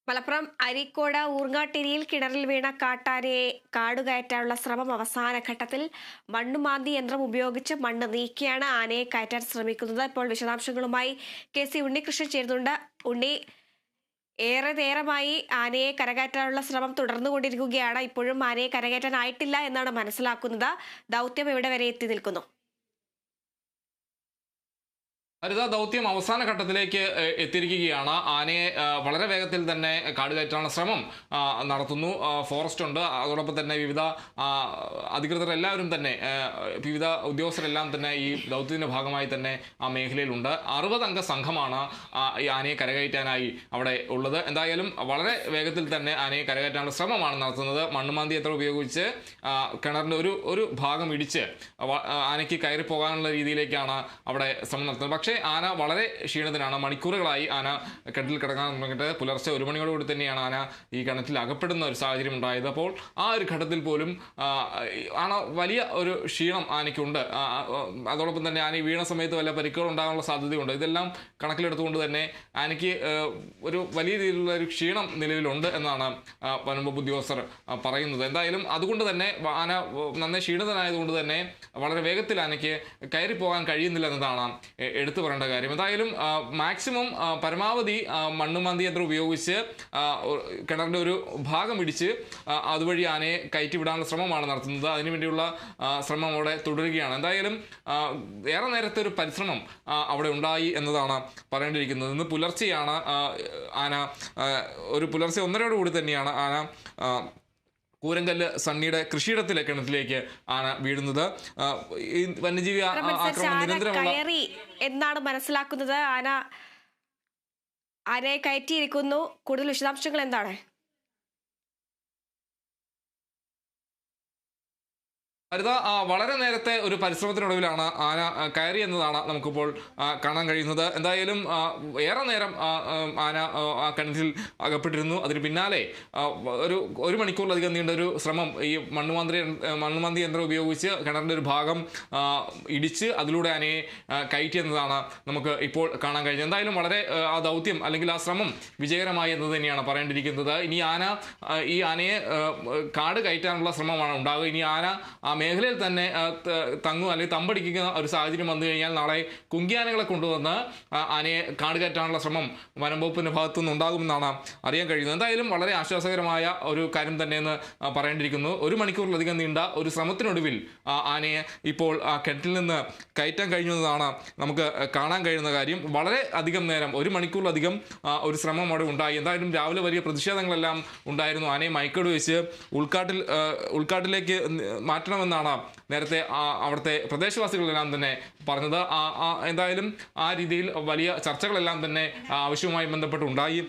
മലപ്പുറം അരീക്കോട് ഊർങ്ങാട്ടിരിയിൽ കിണറിൽ വീണ കാട്ടാനയെ കാടുകയറ്റാനുള്ള ശ്രമം അവസാന ഘട്ടത്തിൽ മണ്ണുമാന്തി യന്ത്രം ഉപയോഗിച്ച് മണ്ണ് നീക്കിയാണ് ആനയെ കയറ്റാൻ ശ്രമിക്കുന്നത്. ഇപ്പോൾ വിശദാംശങ്ങളുമായി KC ഉണ്ണികൃഷ്ണൻ ചേരുന്നുണ്ട്. ഉണ്ണി, ഏറെ നേരമായി ആനയെ കരകയറ്റാനുള്ള ശ്രമം തുടർന്നുകൊണ്ടിരിക്കുകയാണ്. ഇപ്പോഴും ആനയെ കരകയറ്റാനായിട്ടില്ല എന്നാണ് മനസ്സിലാക്കുന്നത്. ദൗത്യം എവിടെ വരെ എത്തി നിൽക്കുന്നു? ഹരിത, ദൗത്യം അവസാന ഘട്ടത്തിലേക്ക് എത്തിയിരിക്കുകയാണ്. ആനയെ വളരെ വേഗത്തിൽ തന്നെ കാടുകയറ്റാനുള്ള ശ്രമം നടത്തുന്നു. ഫോറസ്റ്റ് ഉണ്ട്, അതോടൊപ്പം തന്നെ വിവിധ അധികൃതർ എല്ലാവരും തന്നെ, വിവിധ ഉദ്യോഗസ്ഥരെല്ലാം തന്നെ ഈ ദൗത്യത്തിൻ്റെ ഭാഗമായി തന്നെ ആ മേഖലയിലുണ്ട്. 60 അംഗ സംഘമാണ് ഈ ആനയെ കരകയറ്റാനായി അവിടെ ഉള്ളത്. എന്തായാലും വളരെ വേഗത്തിൽ തന്നെ ആനയെ കരകയറ്റാനുള്ള ശ്രമമാണ് നടത്തുന്നത്. മണ്ണുമാന്തി യന്ത്രം ഉപയോഗിച്ച് കിണറിൻ്റെ ഒരു ഭാഗം ഇടിച്ച് ആനയ്ക്ക് കയറി പോകാനുള്ള രീതിയിലേക്കാണ് അവിടെ ശ്രമം നടത്തുന്നത്. പക്ഷേ ആന വളരെ ക്ഷീണിതനാണ്. മണിക്കൂറുകളായി ആന കിണറ്റിൽ കിടക്കാൻ തുടങ്ങിയിട്ട് പുലർച്ചെ 1 മണിയോടുകൂടി തന്നെയാണ് ആന ഈ കിണറ്റിൽ അകപ്പെടുന്ന ഒരു സാഹചര്യം ഉണ്ടായത്. അപ്പോൾ ആ ഒരു ഘട്ടത്തിൽ പോലും ആന വലിയ ഒരു ക്ഷീണം ആനയ്ക്കുണ്ട്. അതോടൊപ്പം തന്നെ ആന വീണ സമയത്ത് വല്ല പരിക്കുകൾ ഉണ്ടാകാനുള്ള സാധ്യതയുണ്ട്. ഇതെല്ലാം കണക്കിലെടുത്തുകൊണ്ട് തന്നെ ആനയ്ക്ക് ഒരു വലിയ രീതിയിലുള്ള ഒരു ക്ഷീണം നിലവിലുണ്ട് എന്നാണ് വനംവകുപ്പ് ഉദ്യോഗസ്ഥർ പറയുന്നത്. എന്തായാലും അതുകൊണ്ട് തന്നെ ആന നന്നേ ക്ഷീണിതനായതുകൊണ്ട് തന്നെ വളരെ വേഗത്തിൽ ആനയ്ക്ക് കയറി പോകാൻ കഴിയുന്നില്ല എന്നതാണ് എടുത്തു പറയേണ്ട കാര്യം. എന്തായാലും മാക്സിമം പരമാവധി മണ്ണുമാന്തി യന്ത്രം ഉപയോഗിച്ച് കിണറിൻ്റെ ഒരു ഭാഗം ഇടിച്ച് അതുവഴി ആനയെ കയറ്റി വിടാനുള്ള ശ്രമമാണ് നടത്തുന്നത്. അതിനുവേണ്ടിയുള്ള ശ്രമം അവിടെ തുടരുകയാണ്. എന്തായാലും ഏറെ നേരത്തെ ഒരു പരിശ്രമം അവിടെ ഉണ്ടായി എന്നതാണ് പറയേണ്ടിയിരിക്കുന്നത്. ഇന്ന് പുലർച്ചെയാണ് ആന പുലർച്ചെ 1:30 തന്നെയാണ് ആന കൂരങ്കല്ല് സണ്ണിയുടെ കൃഷിയിടത്തിലെ കിണറ്റിലേക്ക് ആന വീഴുന്നത്. ഈ വന്യജീവി ആക്രമണം നിരന്തരമുള്ള എന്നാണ് മനസ്സിലാക്കുന്നത്. ആനയെ കയറ്റിയിരിക്കുന്നു. കൂടുതൽ വിശദാംശങ്ങൾ എന്താണ്? ഹരിത, വളരെ നേരത്തെ ഒരു പരിശ്രമത്തിനൊടുവിലാണ് ആന കയറി എന്നതാണ് നമുക്കിപ്പോൾ കാണാൻ കഴിയുന്നത്. എന്തായാലും ഏറെ നേരം ആന ആ കിണറ്റിൽ അകപ്പെട്ടിരുന്നു. അതിന് പിന്നാലെ ഒരു മണിക്കൂറിലധികം നീണ്ട ഒരു ശ്രമം ഈ മണ്ണുമാന്തി യന്ത്രം ഉപയോഗിച്ച് കിണറിൻ്റെ ഒരു ഭാഗം ഇടിച്ച് അതിലൂടെ ആനയെ കയറ്റി എന്നതാണ് നമുക്ക് ഇപ്പോൾ കാണാൻ കഴിഞ്ഞത്. എന്തായാലും വളരെ ആ ദൗത്യം അല്ലെങ്കിൽ ആ ശ്രമം വിജയകരമായി എന്ന് തന്നെയാണ് പറയേണ്ടിയിരിക്കുന്നത്. ഇനി ഈ ആനയെ കാട് കയറ്റാനുള്ള ശ്രമമാണ് ഉണ്ടാകുക. ഇനി ആന മേഖലയിൽ തന്നെ തങ്ങും അല്ലെങ്കിൽ തമ്പടിക്കുന്ന ഒരു സാഹചര്യം വന്നു കഴിഞ്ഞാൽ നാളെ കുങ്കിയാനകളെ കൊണ്ടുവന്ന് ആനയെ കാട് കയറ്റാനുള്ള ശ്രമം വനം വകുപ്പിൻ്റെ ഭാഗത്തു നിന്നുണ്ടാകുമെന്നാണ് അറിയാൻ കഴിയുന്നത്. എന്തായാലും വളരെ ആശ്വാസകരമായ ഒരു കാര്യം തന്നെയെന്ന് പറയേണ്ടിയിരിക്കുന്നു. 1 മണിക്കൂറിലധികം നീണ്ട ഒരു ശ്രമത്തിനൊടുവിൽ ആനയെ ഇപ്പോൾ കിണറ്റിൽ നിന്ന് കയറ്റാൻ കഴിഞ്ഞതാണ് നമുക്ക് കാണാൻ കഴിയുന്ന കാര്യം. വളരെ അധികം നേരം 1 മണിക്കൂറിലധികം ഒരു ശ്രമം അവിടെ ഉണ്ടായി. എന്തായാലും രാവിലെ വലിയ പ്രതിഷേധങ്ങളെല്ലാം ഉണ്ടായിരുന്നു. ആനയെ മയക്കോട് വെച്ച് ഉൾക്കാട്ടിലേക്ക് മാറ്റണമെന്നാണ് നേരത്തെ അവിടുത്തെ പ്രദേശവാസികളെല്ലാം തന്നെ പറഞ്ഞത്. എന്തായാലും ആ രീതിയിൽ വലിയ ചർച്ചകളെല്ലാം തന്നെ ആവശ്യവുമായി ബന്ധപ്പെട്ടുണ്ടായി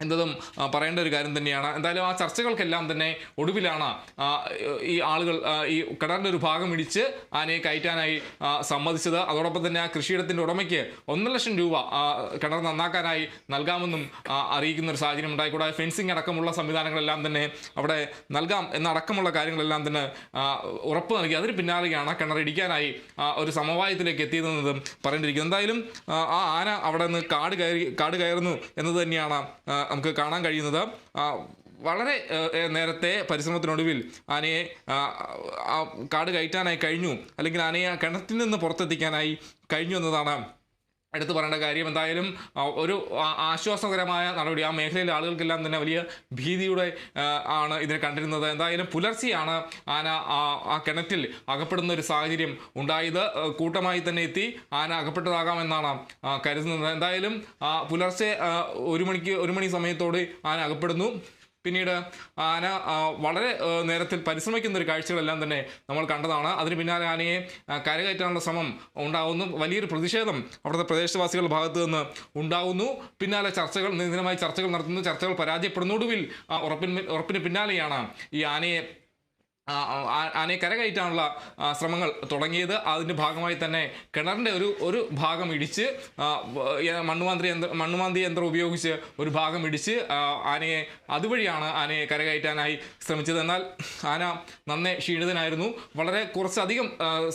എന്നതും പറയേണ്ട ഒരു കാര്യം തന്നെയാണ്. എന്തായാലും ആ ചർച്ചകൾക്കെല്ലാം തന്നെ ഒടുവിലാണ് ഈ ആളുകൾ ഈ കിണറിൻ്റെ ഒരു ഭാഗം ഇടിച്ച് ആനയെ കയറ്റാനായി സമ്മതിച്ചത്. അതോടൊപ്പം തന്നെ ആ കൃഷിയിടത്തിൻ്റെ ഉടമയ്ക്ക് 1 ലക്ഷം രൂപ കിണർ നന്നാക്കാനായി നൽകാമെന്നും അറിയിക്കുന്ന ഒരു സാഹചര്യം ഉണ്ടായി. കൂടാതെ ഫെൻസിങ് അടക്കമുള്ള സംവിധാനങ്ങളെല്ലാം തന്നെ അവിടെ നൽകാം എന്നടക്കമുള്ള കാര്യങ്ങളെല്ലാം തന്നെ ഉറപ്പ് നൽകി. അതിന് പിന്നാലെയാണ് കിണർ ഇടിക്കാനായി ഒരു സമവായത്തിലേക്ക് എത്തിയതെന്നതും പറയേണ്ടിയിരിക്കുന്നത്. എന്തായാലും ആ ആന അവിടെ നിന്ന് കാട് കയറുന്നു എന്നത് തന്നെയാണ് നമുക്ക് കാണാൻ കഴിയുന്നത്. വളരെ നേരത്തെ പരിശ്രമത്തിനൊടുവിൽ ആനയെ കാട് കയറ്റാനായി കഴിഞ്ഞു, അല്ലെങ്കിൽ ആനയെ കിണറ്റിൽ നിന്ന് പുറത്തെത്തിക്കാനായി കഴിഞ്ഞു എന്നതാണ് എടുത്തു പറയേണ്ട കാര്യം. എന്തായാലും ഒരു ആശ്വാസകരമായ നടപടി. ആ മേഖലയിലെ ആളുകൾക്കെല്ലാം തന്നെ വലിയ ഭീതിയുടെ ആണ് ഇതിനെ കണ്ടിരുന്നത്. എന്തായാലും പുലർച്ചെയാണ് ആന ആ കിണറ്റിൽ അകപ്പെടുന്ന ഒരു സാഹചര്യം ഉണ്ടായത്. കൂട്ടമായി തന്നെ എത്തി ആന അകപ്പെട്ടതാകാമെന്നാണ് കരുതുന്നത്. എന്തായാലും പുലർച്ചെ 1 മണി സമയത്തോട് ആന അകപ്പെടുന്നു. പിന്നീട് ആന വളരെ നേരത്തിൽ പരിശ്രമിക്കുന്ന ഒരു കാഴ്ചകളെല്ലാം തന്നെ നമ്മൾ കണ്ടതാണ്. അതിന് പിന്നാലെ ആനയെ കരകയറ്റാനുള്ള ശ്രമം ഉണ്ടാകുന്നു. വലിയൊരു പ്രതിഷേധം അവിടുത്തെ പ്രദേശവാസികളുടെ ഭാഗത്തു നിന്ന് ഉണ്ടാകുന്നു. പിന്നാലെ നിരന്തരമായി ചർച്ചകൾ നടത്തുന്നു. ചർച്ചകൾ പരാജയപ്പെടുന്നൊടുവിൽ ഉറപ്പിന് പിന്നാലെയാണ് ഈ ആനയെ കരകയറ്റാനുള്ള ശ്രമങ്ങൾ തുടങ്ങിയത്. അതിൻ്റെ ഭാഗമായി തന്നെ കിണറിൻ്റെ ഒരു ഭാഗം ഇടിച്ച് മണ്ണുമാന്തി യന്ത്രം ഉപയോഗിച്ച് ഒരു ഭാഗം ഇടിച്ച് അതുവഴിയാണ് ആനയെ കരകയറ്റാനായി ശ്രമിച്ചത്. എന്നാൽ ആന നന്നേ ക്ഷീണിതനായിരുന്നു. വളരെ കുറച്ചധികം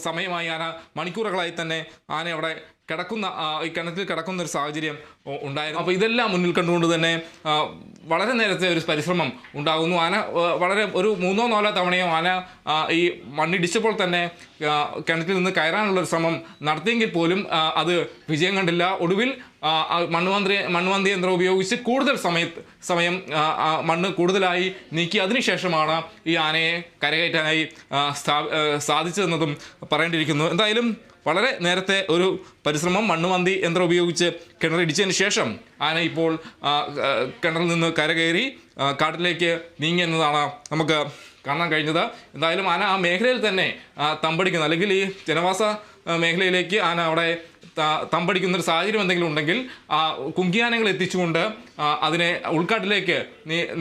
സമയമായി മണിക്കൂറുകളായി തന്നെ ആന അവിടെ കിടക്കുന്ന ഈ കിണറ്റിൽ കിടക്കുന്ന ഒരു സാഹചര്യം ഉണ്ടായിരുന്നു. അപ്പോൾ ഇതെല്ലാം മുന്നിൽ കണ്ടുകൊണ്ട് തന്നെ വളരെ നേരത്തെ ഒരു പരിശ്രമം ഉണ്ടാകുന്നു. ആന വളരെ ഒരു 3-4 തവണയോ ആന ഈ മണ്ണിടിച്ചപ്പോൾ തന്നെ കിണറ്റിൽ നിന്ന് കയറാനുള്ള ഒരു ശ്രമം നടത്തിയെങ്കിൽ പോലും അത് വിജയം കണ്ടില്ല. ഒടുവിൽ മണ്ണുമാന്തി യന്ത്രം ഉപയോഗിച്ച് കൂടുതൽ സമയം മണ്ണ് കൂടുതലായി നീക്കി അതിനുശേഷമാണ് ഈ ആനയെ കരകയറ്റാനായി സാധിച്ചതെന്നതും പറയേണ്ടിയിരിക്കുന്നു. എന്തായാലും വളരെ നേരത്തെ ഒരു പരിശ്രമം മണ്ണുമാന്തി യന്ത്രം ഉപയോഗിച്ച് കിണറിടിച്ചതിന് ശേഷം ആന ഇപ്പോൾ കിണറിൽ നിന്ന് കരകയറി കാട്ടിലേക്ക് നീങ്ങി എന്നതാണ് നമുക്ക് കാണാൻ കഴിഞ്ഞത്. എന്തായാലും ആന ആ മേഖലയിൽ തന്നെ തമ്പടിക്കുന്നു, അല്ലെങ്കിൽ ഈ ജനവാസ മേഖലയിലേക്ക് ആന അവിടെ തമ്പടിക്കുന്നൊരു സാഹചര്യം എന്തെങ്കിലും ഉണ്ടെങ്കിൽ കുങ്കിയാനകൾ എത്തിച്ചുകൊണ്ട് അതിനെ ഉൾക്കാട്ടിലേക്ക്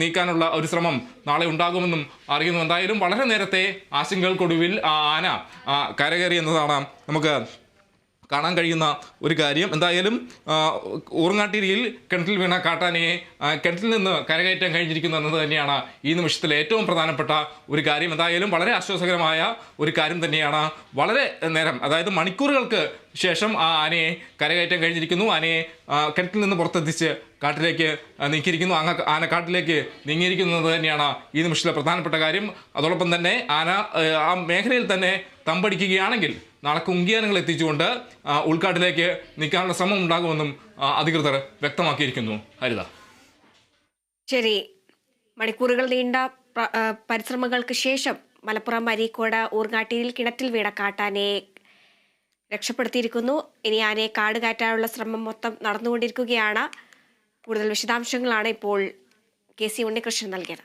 നീക്കാനുള്ള ഒരു ശ്രമം നാളെ ഉണ്ടാകുമെന്നും അറിയുന്നു. എന്തായാലും വളരെ നേരത്തെ ആശങ്കകൾക്കൊടുവിൽ ആന കരകയറി എന്നതാണ് നമുക്ക് കാണാൻ കഴിയുന്ന ഒരു കാര്യം. എന്തായാലും ഊർങ്ങാട്ടിരിയിൽ കിണറ്റിൽ വീണ കാട്ടാനയെ കിണറ്റിൽ നിന്ന് കരകയറ്റാൻ കഴിഞ്ഞിരിക്കുന്നു എന്നത് തന്നെയാണ് ഈ നിമിഷത്തിലെ ഏറ്റവും പ്രധാനപ്പെട്ട ഒരു കാര്യം. എന്തായാലും വളരെ ആശ്വാസകരമായ ഒരു കാര്യം തന്നെയാണ്. വളരെ നേരം, അതായത് മണിക്കൂറുകൾക്ക് ശേഷം ആ ആനയെ കരകയറ്റാൻ കഴിഞ്ഞിരിക്കുന്നു. ആനയെ കിണറ്റിൽ നിന്ന് പുറത്തെത്തിച്ച് കാട്ടിലേക്ക് നീക്കിയിരിക്കുന്നു. ആന കാട്ടിലേക്ക് നീങ്ങിയിരിക്കുന്നത് തന്നെയാണ് ഈ നിമിഷത്തിലെ പ്രധാനപ്പെട്ട കാര്യം. അതോടൊപ്പം തന്നെ ആന ആ മേഖലയിൽ തന്നെ തമ്പടിക്കുകയാണെങ്കിൽ നാളെ കുങ്കിയാനങ്ങൾ എത്തിച്ചുകൊണ്ട് ഉൾക്കാട്ടിലേക്ക് നീക്കാനുള്ള ശ്രമം ഉണ്ടാകുമെന്നും അധികൃതർ വ്യക്തമാക്കിയിരിക്കുന്നു. ഹരിത, ശരി. മണിക്കൂറുകൾ നീണ്ട പരിശ്രമങ്ങൾക്ക് ശേഷം മലപ്പുറം അരീക്കോട് ഊർങ്ങാട്ടിയിൽ കിണറ്റിൽ വീണ കാട്ടാനയെ രക്ഷപ്പെടുത്തിയിരിക്കുന്നു. ഇനി ആനയെ കാട് കയറ്റാനുള്ള ശ്രമം മൊത്തം നടന്നുകൊണ്ടിരിക്കുകയാണ്. കൂടുതൽ വിശദാംശങ്ങളാണ് ഇപ്പോൾ KC ഉണ്ണികൃഷ്ണൻ നൽകിയത്.